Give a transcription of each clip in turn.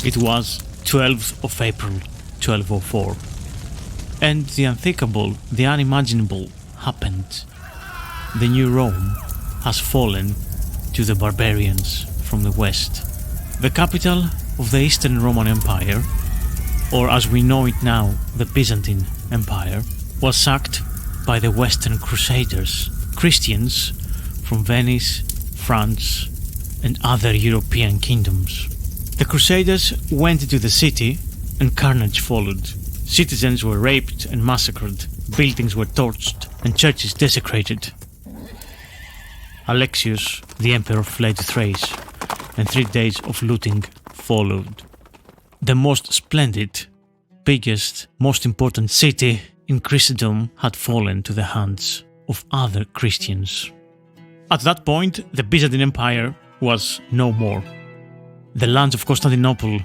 It was 12th of April 1204. And the unthinkable, the unimaginable happened. The new Rome has fallen to the barbarians from the west. The capital of the Eastern Roman Empire, or as we know it now, the Byzantine Empire, was sacked by the Western Crusaders, Christians from Venice, France, and other European kingdoms. The Crusaders went into the city and carnage followed. Citizens were raped and massacred, buildings were torched, and churches desecrated. Alexius, the emperor, fled to Thrace, and 3 days of looting followed. The most splendid, biggest, most important city in Christendom had fallen to the hands of other Christians. At that point, the Byzantine Empire was no more. The lands of Constantinople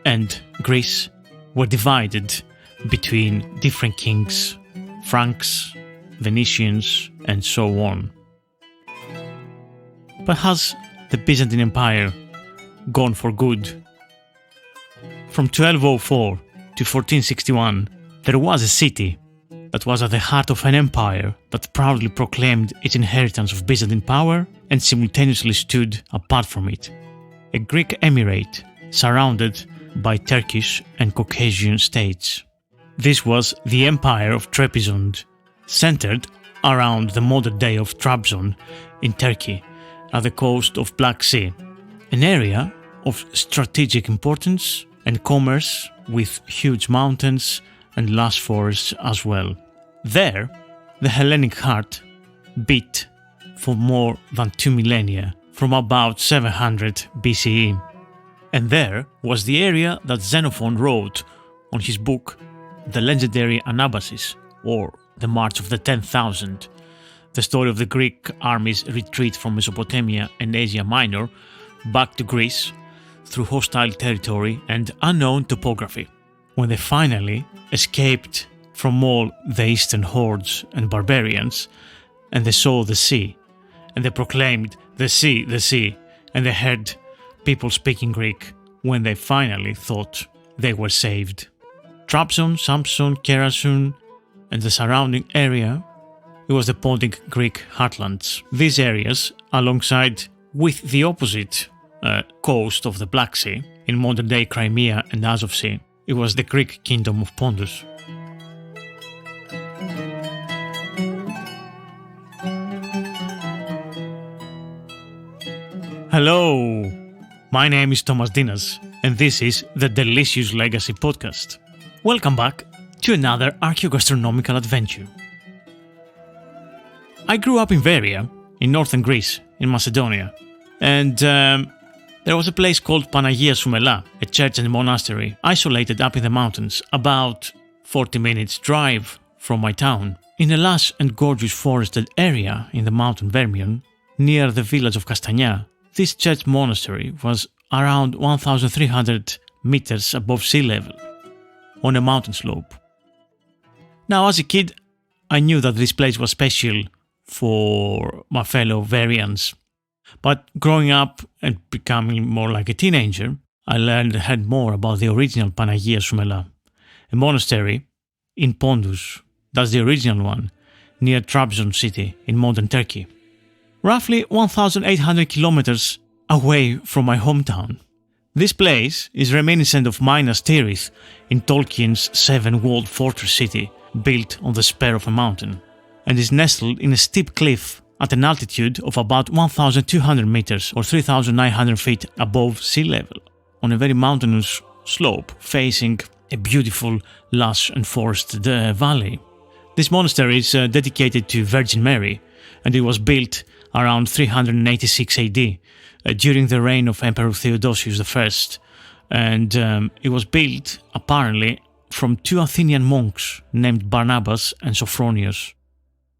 and Greece were divided between different kings, Franks, Venetians, and so on. But has the Byzantine Empire gone for good? From 1204 to 1461, there was a city that was at the heart of an empire that proudly proclaimed its inheritance of Byzantine power and simultaneously stood apart from it. A Greek emirate surrounded by Turkish and Caucasian states. This was the Empire of Trabzon, centered around the modern day of Trabzon in Turkey, at the coast of Black Sea, an area of strategic importance and commerce with huge mountains and lush forests as well. There, the Hellenic heart beat for more than 2 millennia, from about 700 BCE. And there was the area that Xenophon wrote on his book, The Legendary Anabasis, or The March of the 10,000, the story of the Greek army's retreat from Mesopotamia and Asia Minor back to Greece through hostile territory and unknown topography. When they finally escaped from all the eastern hordes and barbarians, and they saw the sea, and they proclaimed, the sea, and they heard people speaking Greek when they finally thought they were saved. Trabzon, Samsun, Gerishun, and the surrounding area, it was the Pontic Greek heartlands. These areas, alongside with the opposite coast of the Black Sea, in modern-day Crimea and Azov Sea, it was the Greek kingdom of Pontus. Hello, my name is Thomas Dinas, and this is the Delicious Legacy Podcast. Welcome back to another archaeogastronomical adventure. I grew up in Veria, in northern Greece, in Macedonia, and there was a place called Panayia Soumela, a church and monastery, isolated up in the mountains, about 40 minutes drive from my town, in a lush and gorgeous forested area in the mountain Vermion, near the village of Castagna. This church monastery was around 1,300 meters above sea level, on a mountain slope. Now, as a kid, I knew that this place was special for my fellow Verians. But growing up and becoming more like a teenager, I learned and heard more about the original Panayia Soumela, a monastery in Pontus, that's the original one, near Trabzon city in modern Turkey. Roughly 1,800 kilometers away from my hometown. This place is reminiscent of Minas Tirith in Tolkien's seven-walled fortress city built on the spur of a mountain, and is nestled in a steep cliff at an altitude of about 1,200 meters or 3,900 feet above sea level, on a very mountainous slope facing a beautiful, lush and forested valley. This monastery is dedicated to Virgin Mary, and it was built around 386 AD during the reign of Emperor Theodosius I, and it was built apparently from two Athenian monks named Barnabas and Sophronius,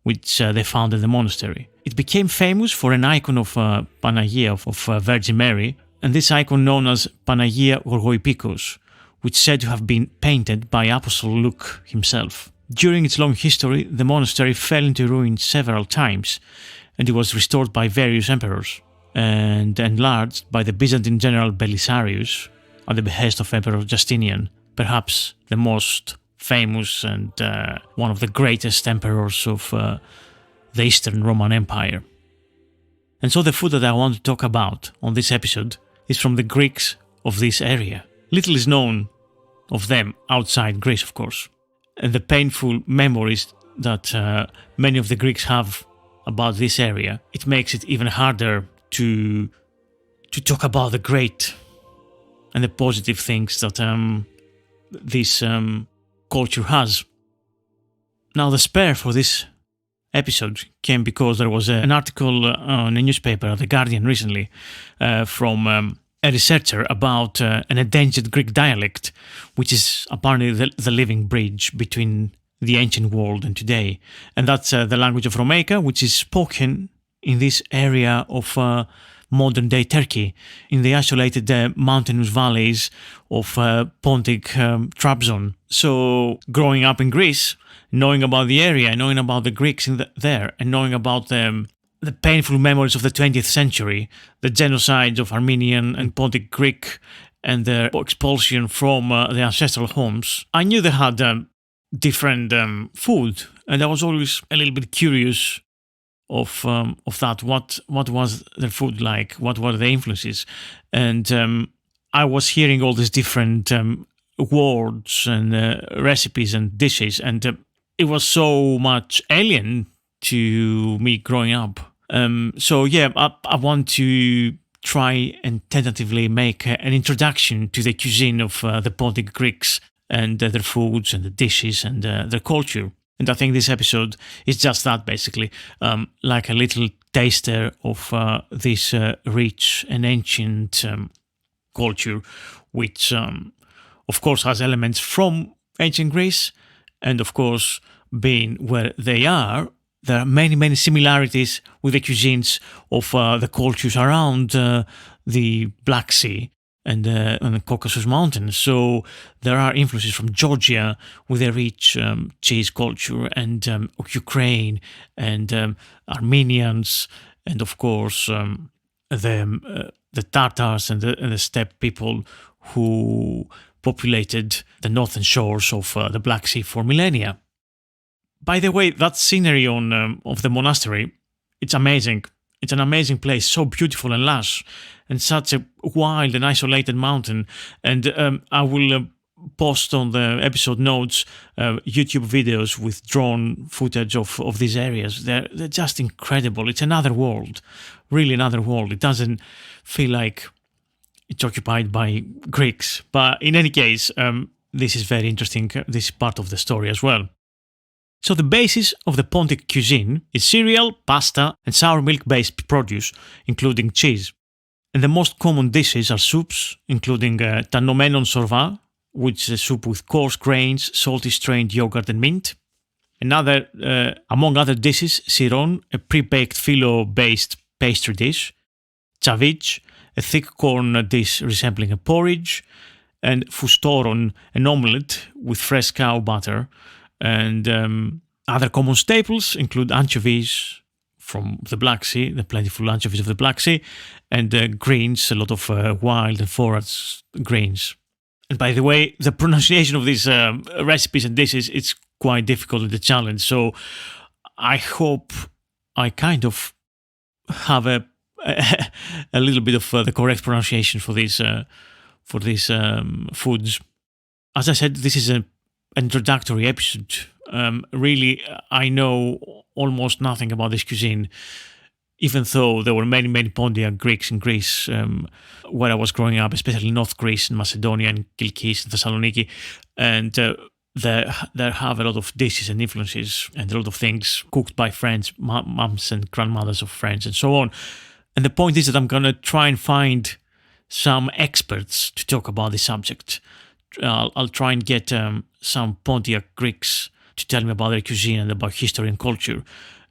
which they founded the monastery. It became famous for an icon of Panayia, of Virgin Mary, and this icon known as Panayia Gorgoipikos, which is said to have been painted by Apostle Luke himself. During its long history, the monastery fell into ruin several times, and it was restored by various emperors, and enlarged by the Byzantine general Belisarius at the behest of Emperor Justinian, perhaps the most famous and one of the greatest emperors of the Eastern Roman Empire. And so the food that I want to talk about on this episode is from the Greeks of this area. Little is known of them outside Greece, of course. And the painful memories that many of the Greeks have about this area, it makes it even harder to talk about the great and the positive things that this culture has. Now, the spur for this episode came because there was an article on a newspaper, The Guardian, recently from a researcher about an endangered Greek dialect, which is apparently the living bridge between the ancient world and today. And that's the language of Romaica, which is spoken in this area of modern-day Turkey, in the isolated mountainous valleys of Pontic Trabzon. So, growing up in Greece, knowing about the area, knowing about the Greeks there, and knowing about the painful memories of the 20th century, the genocide of Armenian and Pontic Greek, and their expulsion from their ancestral homes, I knew they had different food, and I was always a little bit curious of that. What was their food like? What were the influences? And I was hearing all these different words and recipes and dishes, and it was so much alien to me growing up. So yeah, I want to try and tentatively make an introduction to the cuisine of the Pontic Greeks and their foods and the dishes and their culture. And I think this episode is just that, basically, like a little taster of this rich and ancient culture, which, of course, has elements from ancient Greece, and, of course, being where they are, there are many, many similarities with the cuisines of the cultures around the Black Sea and the Caucasus Mountains. So there are influences from Georgia with a rich cheese culture, and Ukraine and Armenians, and of course the Tatars and the steppe people who populated the northern shores of the Black Sea for millennia. By the way, that scenery of the monastery, it's amazing. It's an amazing place, so beautiful and lush, and such a wild and isolated mountain. And I will post on the episode notes YouTube videos with drone footage of these areas. They're just incredible. It's another world, really another world. It doesn't feel like it's occupied by Greeks. But in any case, this is very interesting, this part of the story as well. So the basis of the Pontic cuisine is cereal, pasta, and sour milk-based produce, including cheese. And the most common dishes are soups, including tanomenon sorva, which is a soup with coarse grains, salty strained yogurt and mint. Another, among other dishes, siron, a pre-baked phyllo-based pastry dish, chavich, a thick corn dish resembling a porridge, and foustoron, an omelette with fresh cow butter. And other common staples include anchovies from the Black Sea, the plentiful anchovies of the Black Sea, and greens, a lot of wild and forage greens. And by the way, the pronunciation of these recipes and dishes, it's quite difficult and a challenge. So I hope I kind of have a little bit of the correct pronunciation for these foods. As I said, this is an introductory episode. Really, I know almost nothing about this cuisine, even though there were many, many Pontic Greeks in Greece where I was growing up, especially North Greece and Macedonia and Kilkis and Thessaloniki. And there have a lot of dishes and influences and a lot of things cooked by friends, mums and grandmothers of friends and so on. And the point is that I'm going to try and find some experts to talk about this subject. I'll try and get some Pontic Greeks to tell me about their cuisine and about history and culture.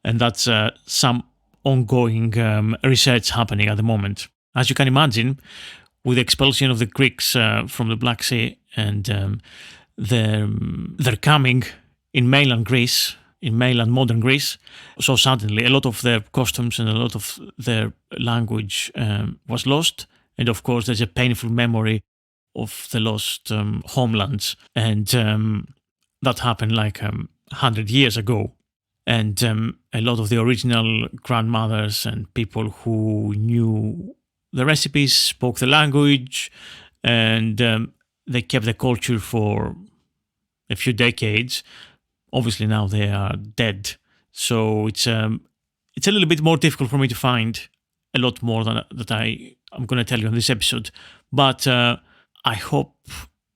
And that's some ongoing research happening at the moment. As you can imagine, with the expulsion of the Greeks from the Black Sea and their coming in mainland Greece, in mainland modern Greece, so suddenly a lot of their customs and a lot of their language was lost. And of course, there's a painful memory of the lost homelands, and that happened like 100 years ago. And a lot of the original grandmothers and people who knew the recipes spoke the language, and they kept the culture for a few decades. Obviously now they are dead, so it's a little bit more difficult for me to find a lot more than that I'm going to tell you on this episode. But I hope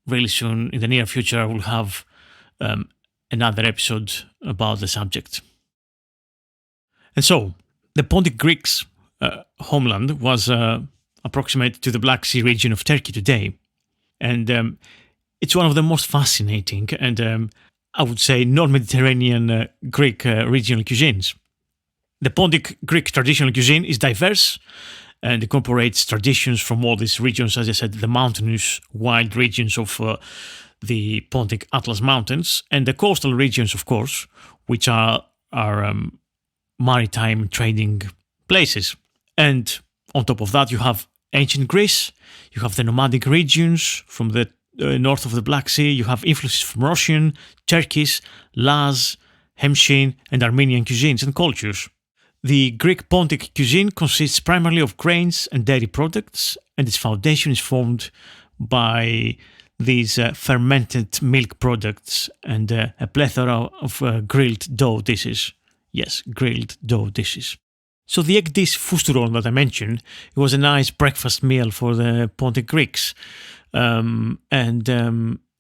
really soon, in the near future, I will have another episode about the subject. And so, the Pontic Greeks' homeland was approximate to the Black Sea region of Turkey today. And it's one of the most fascinating and I would say non-Mediterranean Greek regional cuisines. The Pontic Greek traditional cuisine is diverse and incorporates traditions from all these regions, as I said, the mountainous, wild regions of the Pontic Atlas Mountains, and the coastal regions, of course, which are maritime trading places. And on top of that, you have ancient Greece, you have the nomadic regions from the north of the Black Sea, you have influences from Russian, Turkish, Laz, Hemshin, and Armenian cuisines and cultures. The Greek Pontic cuisine consists primarily of grains and dairy products, and its foundation is formed by these fermented milk products and a plethora of grilled dough dishes. Yes, grilled dough dishes. So the egg dish foustoron that I mentioned, it was a nice breakfast meal for the Pontic Greeks. And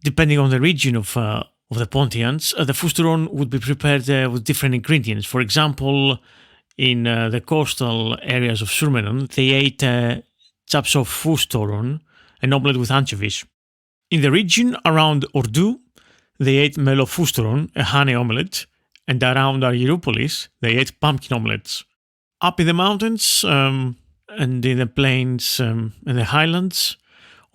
depending on the region of the Pontians, the foustoron would be prepared with different ingredients. For example, in the coastal areas of Surmenon, they ate chapsov foustoron, an omelette with anchovies. In the region around Ordu, they ate melofoustoron, a honey omelette, and around Argyroupolis, they ate pumpkin omelettes. Up in the mountains and in the plains and the highlands,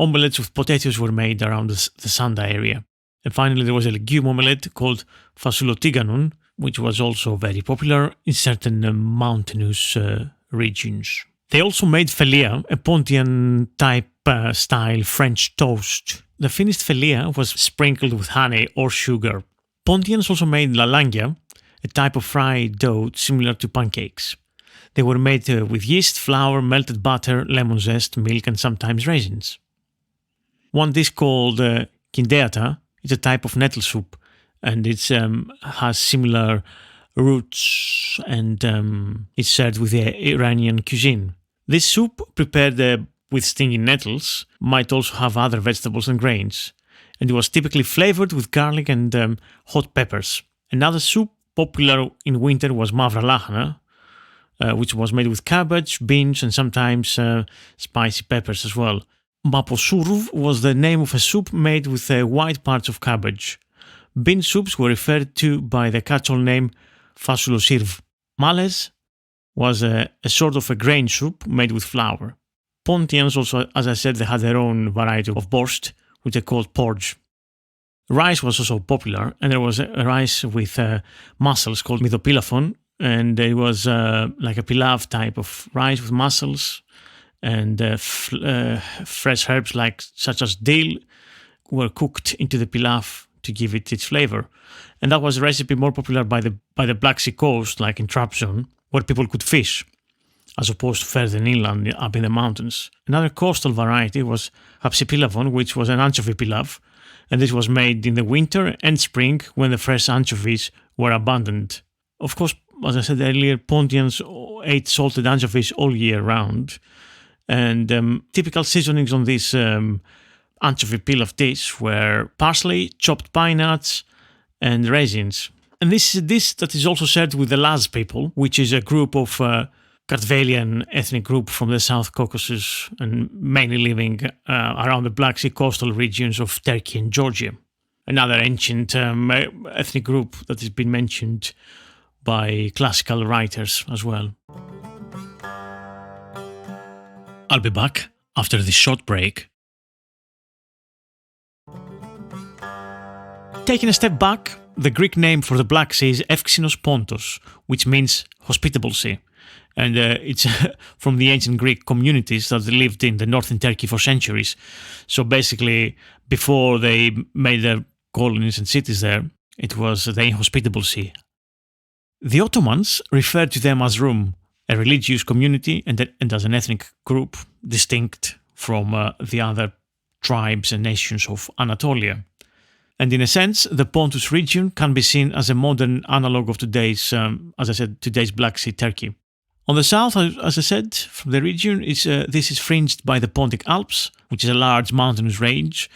omelettes with potatoes were made around the Sanda area. And finally, there was a legume omelette called fasoulotiganon, which was also very popular in certain mountainous regions. They also made felia, a Pontian type style French toast. The finished felia was sprinkled with honey or sugar. Pontians also made lalangya, a type of fried dough similar to pancakes. They were made with yeast, flour, melted butter, lemon zest, milk, and sometimes raisins. One dish called kindeata is a type of nettle soup, and it has similar roots and is served with the Iranian cuisine. This soup, prepared with stinging nettles, might also have other vegetables and grains, and it was typically flavored with garlic and hot peppers. Another soup popular in winter was mavra lahana, which was made with cabbage, beans, and sometimes spicy peppers as well. Maposurv was the name of a soup made with white parts of cabbage. Bean soups were referred to by the catch-all name fasoulosirv. Males was a sort of a grain soup made with flour. Pontians also, as I said, they had their own variety of borscht, which they called porridge. Rice was also popular, and there was a rice with mussels called midopilafon, and it was like a pilav type of rice with mussels, and fresh herbs such as dill were cooked into the pilav to give it its flavor. And that was a recipe more popular by the Black Sea coast, like in Trabzon, where people could fish, as opposed to further inland up in the mountains. Another coastal variety was hapsipilavon, which was an anchovy pilav, and this was made in the winter and spring when the fresh anchovies were abundant. Of course, as I said earlier, Pontians ate salted anchovies all year round, and typical seasonings on this anchovy pilav dish were parsley, chopped pine nuts, and raisins. And this is a dish that is also served with the Laz people, which is a group of Kartvelian ethnic group from the South Caucasus and mainly living around the Black Sea coastal regions of Turkey and Georgia. Another ancient ethnic group that has been mentioned by classical writers as well. I'll be back after this short break. Taking a step back, the Greek name for the Black Sea is Evxinos Pontos, which means hospitable sea. And it's from the ancient Greek communities that lived in the northern Turkey for centuries. So basically, before they made their colonies and cities there, it was the inhospitable sea. The Ottomans referred to them as Rum, a religious community and as an ethnic group distinct from the other tribes and nations of Anatolia. And in a sense, the Pontus region can be seen as a modern analog of today's, as I said, today's Black Sea Turkey. On the south, as I said, from the region, this is fringed by the Pontic Alps, which is a large mountainous range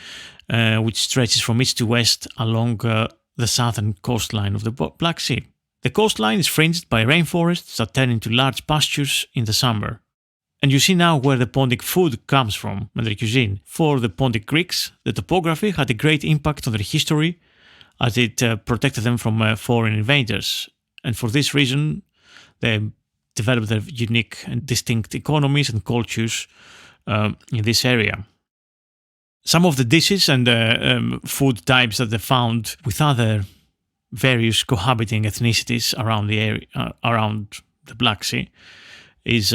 which stretches from east to west along the southern coastline of the Black Sea. The coastline is fringed by rainforests that turn into large pastures in the summer. And you see now where the Pontic food comes from and their cuisine. For the Pontic Greeks, the topography had a great impact on their history as it protected them from foreign invaders. And for this reason, they developed their unique and distinct economies and cultures in this area. Some of the dishes and food types that they found with other various cohabiting ethnicities around the area, around the Black Sea, is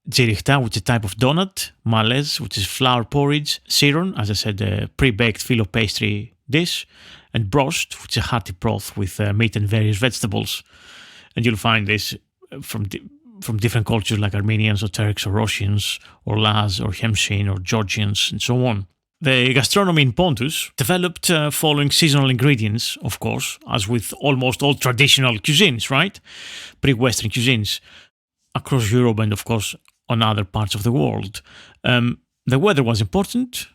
Gerichta, which is a type of donut, Malez, which is flour porridge, Siron, as I said, a pre-baked filo pastry dish, and Brost, which is a hearty broth with meat and various vegetables. And you'll find this from different cultures like Armenians or Turks or Russians or Laz or Hemshin or Georgians and so on. The gastronomy in Pontus developed following seasonal ingredients, of course, as with almost all traditional cuisines, right? Pre-Western cuisines across Europe and, of course, on other parts of the world. The weather was important,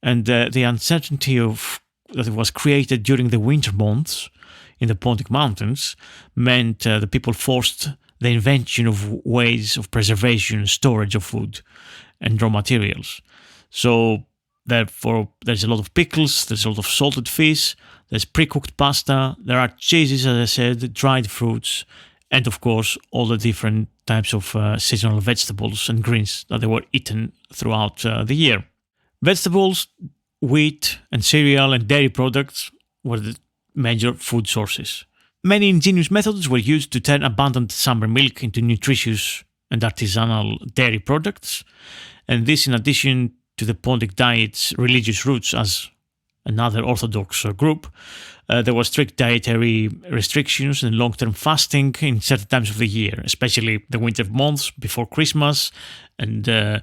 and the uncertainty that was created during the winter months in the Pontic Mountains meant the people forced the invention of ways of preservation and storage of food and raw materials. So therefore, there's a lot of pickles, there's a lot of salted fish, there's pre-cooked pasta, there are cheeses, as I said, dried fruits, and of course, all the different types of seasonal vegetables and greens that they were eaten throughout the year. Vegetables, wheat, and cereal and dairy products were the major food sources. Many ingenious methods were used to turn abundant summer milk into nutritious and artisanal dairy products, and this in addition to the Pontic diet's religious roots as another Orthodox group. There were strict dietary restrictions and long-term fasting in certain times of the year, especially the winter months before Christmas and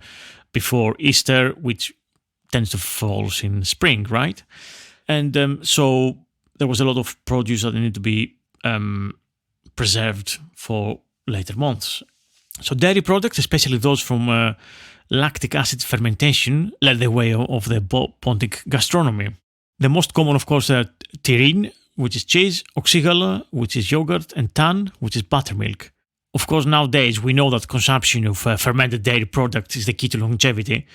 before Easter, which tends to fall in spring, right? And so there was a lot of produce that needed to be preserved for later months. So dairy products, especially those from lactic acid fermentation, led the way of the Pontic gastronomy. The most common, of course, are Tirith, which is cheese, oxygala, which is yogurt, and tan, which is buttermilk. Of course, nowadays we know that consumption of fermented dairy products is the key to longevity,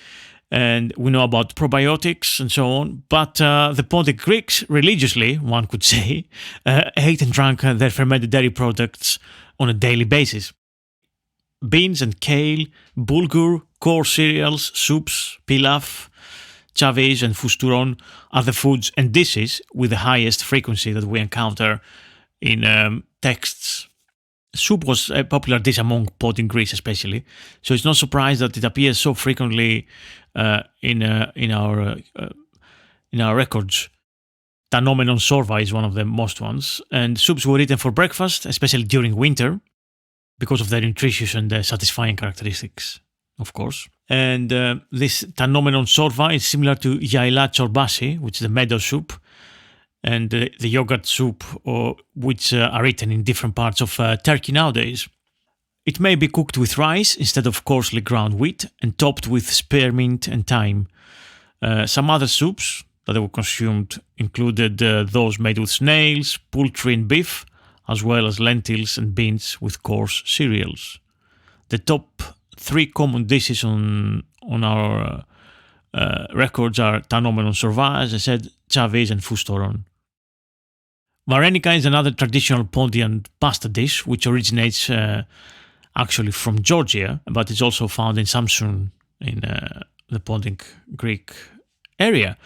and we know about probiotics and so on. But the Pontic Greeks, religiously, one could say, ate and drank their fermented dairy products on a daily basis. Beans and kale, bulgur, coarse cereals, soups, pilaf, chaviz and fousturon are the foods and dishes with the highest frequency that we encounter in texts. Soup was a popular dish among Pontic Greece especially, so it's no surprise that it appears so frequently in our records. Tanomenon sorva is one of the most ones, and soups were eaten for breakfast, especially during winter, because of their nutritious and satisfying characteristics, of course. And this Tanomenon sorva is similar to Yaila çorbası, which is the meadow soup, and the yogurt soup, which are eaten in different parts of Turkey nowadays. It may be cooked with rice instead of coarsely ground wheat and topped with spearmint and thyme. Some other soups that were consumed included those made with snails, poultry and beef, as well as lentils and beans with coarse cereals. The top 3 common dishes on our records are Tanomenon sorva, as I said, chaviz and fousturon. Varenika is another traditional Pontian pasta dish which originates actually from Georgia, but it's also found in Samsun in the Pontic Greek area.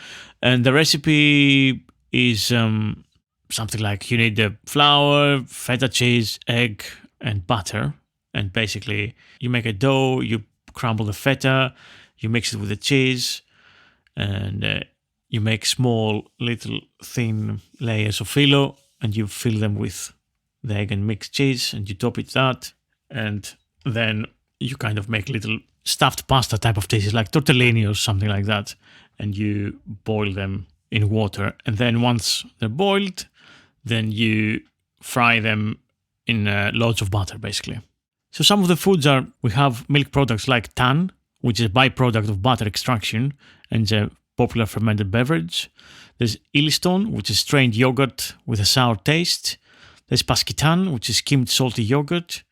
And the recipe is something like you need the flour, feta cheese, egg, and butter, And basically, you make a dough, you crumble the feta, you mix it with the cheese, and you make small, little, thin layers of filo, and you fill them with the egg and mixed cheese, and you top it that, and then you kind of make little stuffed pasta type of dishes, like tortellini or something like that, and you boil them in water. And then once they're boiled, then you fry them in loads of butter, basically. So some of the foods are, we have milk products like tan, which is a byproduct of butter extraction and a popular fermented beverage. There's iliston, which is strained yogurt with a sour taste. There's paskitan, which is skimmed salty yogurt.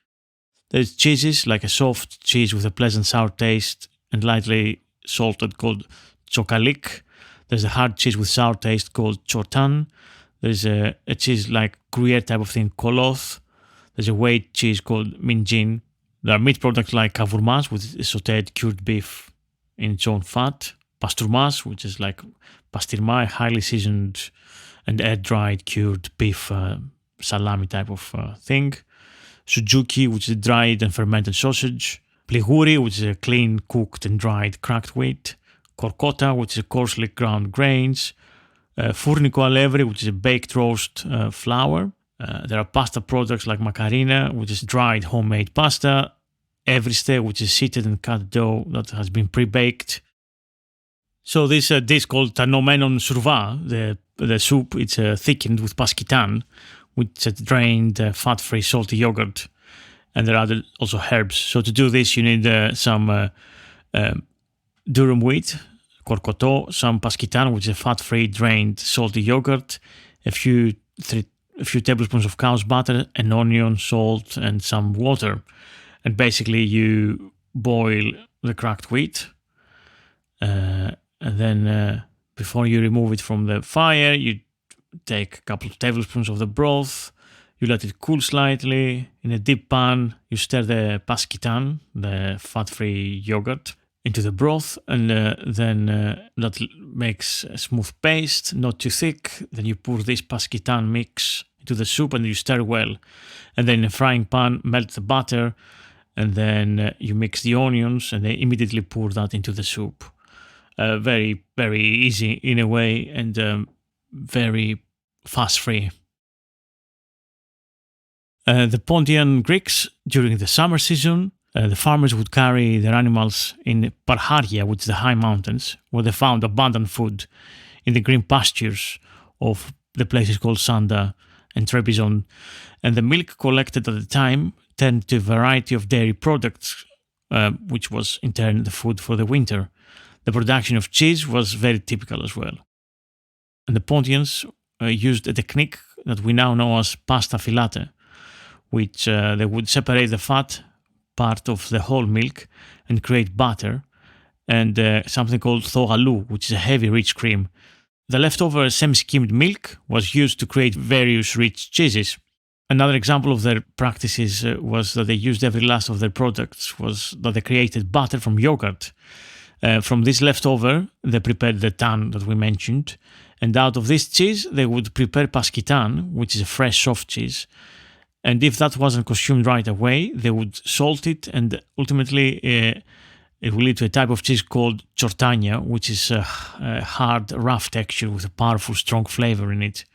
There's cheeses, like a soft cheese with a pleasant sour taste and lightly salted called chokalik. There's a hard cheese with sour taste called chortan. There's a cheese like Gruyere type of thing, koloth. There's a whey cheese called minjin. There are meat products like kavurmas, with sautéed cured beef in its own fat. Pasturmas, which is like pastirma, highly seasoned and air-dried cured beef salami type of thing. Suzuki, which is a dried and fermented sausage. Pligouri, which is a clean, cooked and dried cracked wheat. Korkota, which is coarsely ground grains. Fourniko alevri, which is a baked roast flour. There are pasta products like makarina, which is dried homemade pasta. Evriste, which is seeded and cut dough that has been pre-baked. So this dish called tanomenon surva, the soup, it's thickened with paskitan, which is drained fat-free salty yogurt, and there are also herbs. So to do this, you need some durum wheat, korkoto, some paskitan, which is a fat-free drained salty yogurt, a few tablespoons of cow's butter, an onion, salt, and some water. And basically, you boil the cracked wheat, and then before you remove it from the fire, you take a couple of tablespoons of the broth, you let it cool slightly. In a deep pan, you stir the paskitan, the fat-free yogurt, into the broth, and then that makes a smooth paste, not too thick. Then you pour this paskitan mix into the soup and you stir well. And then in a frying pan, melt the butter, and then you mix the onions and then immediately pour that into the soup. Very, very easy in a way, and very fuss-free. The Pontic Greeks, during the summer season, the farmers would carry their animals in Parharia, which is the high mountains, where they found abundant food in the green pastures of the places called Sanda and Trabzon. And the milk collected at the time turned to a variety of dairy products, which was in turn the food for the winter. The production of cheese was very typical as well. And the Pontians used a technique that we now know as pasta filate, which they would separate the fat part of the whole milk and create butter, and something called thogalou, which is a heavy rich cream. The leftover semi-skimmed milk was used to create various rich cheeses. Another example of their practices was that they used every last of their products, was that they created butter from yogurt. From this leftover, they prepared the tan that we mentioned, and out of this cheese, they would prepare paskitan, which is a fresh soft cheese. And if that wasn't consumed right away, they would salt it, and ultimately it will lead to a type of cheese called chortania, which is a hard, rough texture with a powerful, strong flavor in it.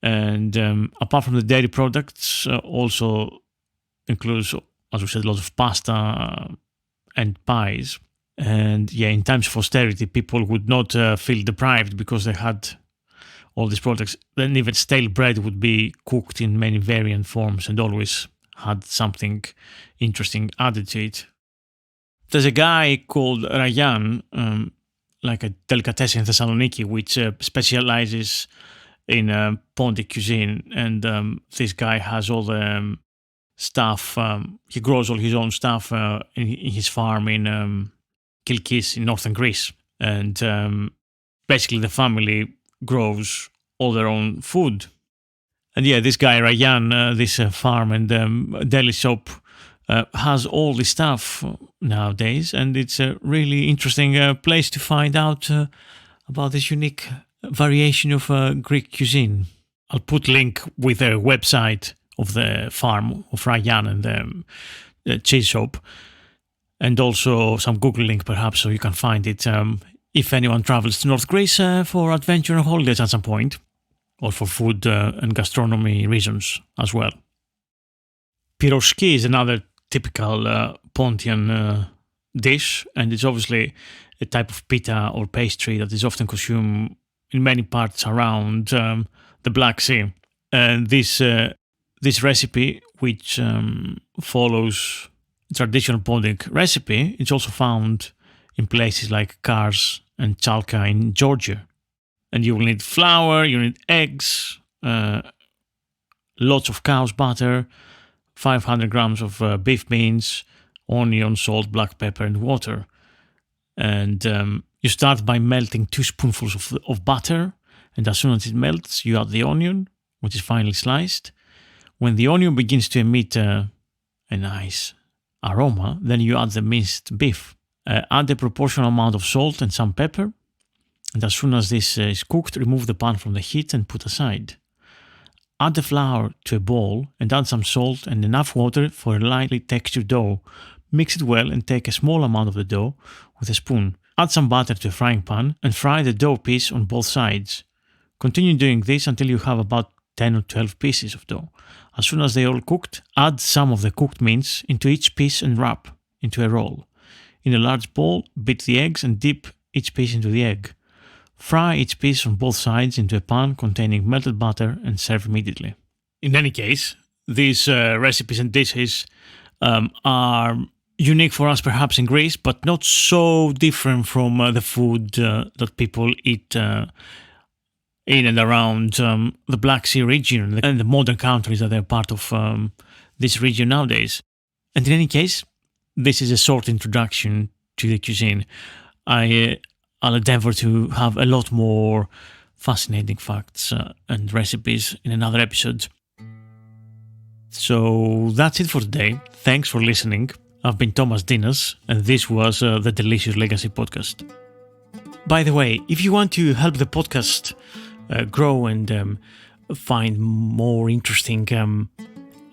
And apart from the dairy products, also includes, as we said, lots of pasta and pies. And yeah, in times of austerity, people would not feel deprived because they had all these products. Then even stale bread would be cooked in many variant forms and always had something interesting added to it. There's a guy called Rayan, like a delicatessen in Thessaloniki, which specializes in Pontic cuisine. And this guy has all the stuff. He grows all his own stuff in his farm in Kilkis in northern Greece. And basically the family grows all their own food. And yeah, this guy Rayan, this farm and deli shop has all this stuff nowadays, and it's a really interesting place to find out about this unique variation of Greek cuisine. I'll put a link with their website of the farm of Rayan and the cheese shop, and also some Google link perhaps so you can find it if anyone travels to North Greece for adventure and holidays at some point, or for food and gastronomy reasons as well. Piroski is another typical Pontian dish, and it's obviously a type of pita or pastry that is often consumed in many parts around the Black Sea. And this recipe, which follows traditional Pontic recipe, it's also found in places like Kars and Chalka in Georgia. And you will need flour, you need eggs, lots of cow's butter, 500 grams of beef beans, onion, salt, black pepper, and water. And you start by melting 2 spoonfuls of butter, and as soon as it melts, you add the onion, which is finely sliced. When the onion begins to emit a nice aroma, then you add the minced beef. Add a proportional amount of salt and some pepper, and as soon as this is cooked, remove the pan from the heat and put aside. Add the flour to a bowl and add some salt and enough water for a lightly textured dough. Mix it well and take a small amount of the dough with a spoon. Add some butter to a frying pan and fry the dough piece on both sides. Continue doing this until you have about 10 or 12 pieces of dough. As soon as they all cooked, add some of the cooked mince into each piece and wrap into a roll. In a large bowl, beat the eggs and dip each piece into the egg. Fry each piece on both sides into a pan containing melted butter and serve immediately. In any case, these recipes and dishes are unique for us perhaps in Greece, but not so different from the food that people eat in and around the Black Sea region and the modern countries that are part of this region nowadays. And in any case, this is a short introduction to the cuisine. I'll endeavor to have a lot more fascinating facts and recipes in another episode. So that's it for today. Thanks for listening. I've been Thomas Dinas, and this was the Delicious Legacy Podcast. By the way, if you want to help the podcast grow and find more interesting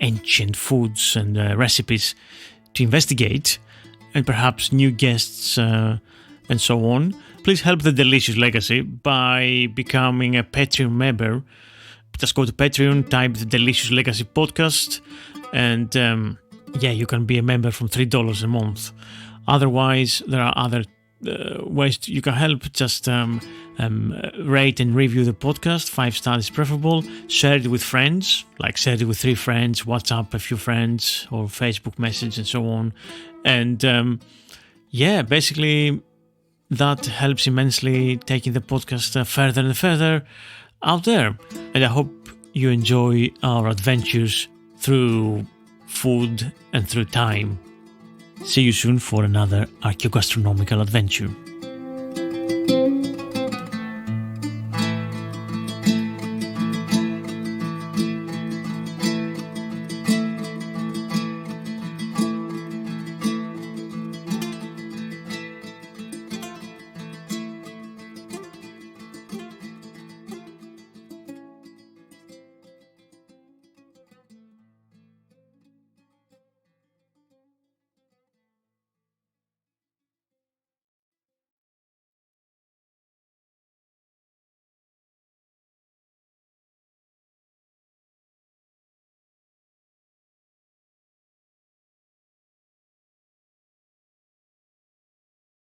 ancient foods and recipes to investigate, and perhaps new guests and so on, please help the Delicious Legacy by becoming a Patreon member. Just go to Patreon, type the Delicious Legacy Podcast, and you can be a member from $3 a month. Otherwise, there are other ways you can help. Just rate and review the podcast. 5 stars is preferable. Share it with friends, like share it with 3 friends, WhatsApp a few friends, or Facebook message and so on. And basically that helps immensely taking the podcast further and further out there. And I hope you enjoy our adventures through food and through time. See you soon for another archaeogastronomical adventure.